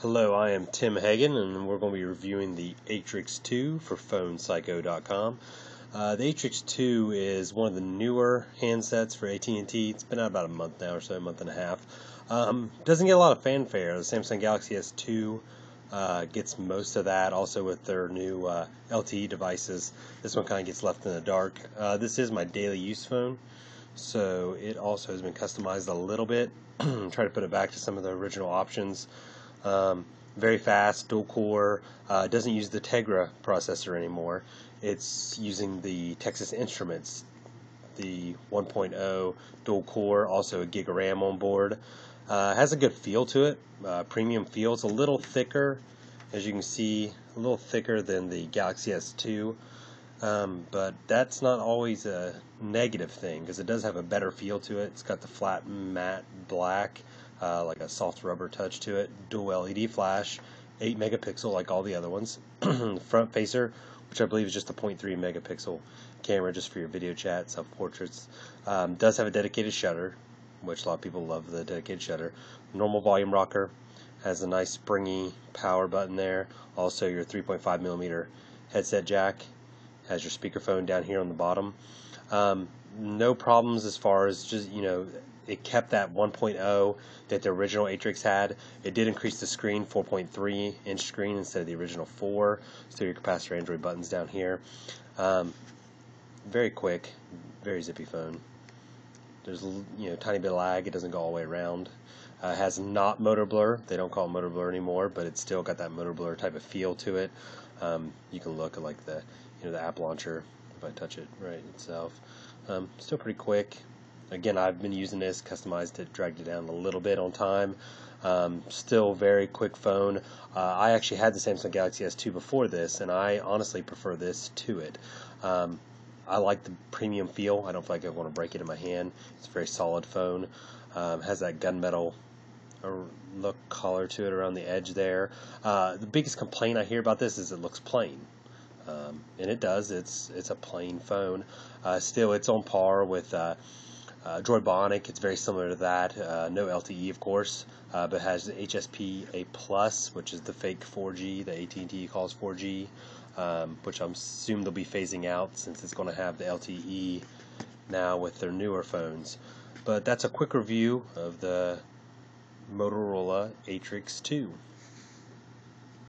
Hello, I am Tim Hagen, and we're going to be reviewing the Atrix 2 for PhonePsycho.com. The Atrix 2 is one of the newer handsets for AT&T. It's been out about a month now or so, a month and a half. Doesn't get a lot of fanfare. The Samsung Galaxy S2 gets most of that, also with their new LTE devices. This one kind of gets left in the dark. This is my daily use phone, so it also has been customized a little bit. Try to put it back to some of the original options. Very fast, dual core. Doesn't use the Tegra processor anymore. It's using the Texas Instruments, the 1.0 dual core, also a gig of RAM on board. Has a good feel to it, premium feel. It's a little thicker, as you can see, a little thicker than the Galaxy S2. But that's not always a negative thing, because it does have a better feel to it. It's got the flat matte black, like a soft rubber touch to it. Dual LED flash, 8 megapixel like all the other ones. Front facer, which I believe is just a 0.3 megapixel camera just for your video chat, self-portraits. Does have a dedicated shutter, which a lot of people love the dedicated shutter. Normal volume rocker, has a nice springy power button there. Also your 3.5 millimeter headset jack. Has your speakerphone down here on the bottom. No problems as far as just, it kept that 1.0 that the original Atrix had. It did increase the screen, 4.3 inch screen instead of the original 4. So your capacitor Android buttons down here. Very quick, very zippy phone. There's tiny bit of lag. It doesn't go all the way around. Has not motor blur. They don't call it motor blur anymore, but it's still got that motor blur type of feel to it. You can look at like the app launcher if I touch it right itself. Still pretty quick. Again, I've been using this, customized it, dragged it down a little bit on time. Still very quick phone. I actually had the Samsung Galaxy S2 before this, and I honestly prefer this to it. I like the premium feel. I don't feel like I want to break it in my hand. It's a very solid phone. Has that gunmetal look color to it around the edge there. The biggest complaint I hear about this is it looks plain. And it does. It's a plain phone. Still, it's on par with Droid Bionic. It's very similar to that. No LTE, of course, but has the HSP A+, which is the fake 4G that AT&T calls 4G, which I'm assuming they'll be phasing out since it's going to have the LTE now with their newer phones. But that's a quick review of the Motorola Atrix 2.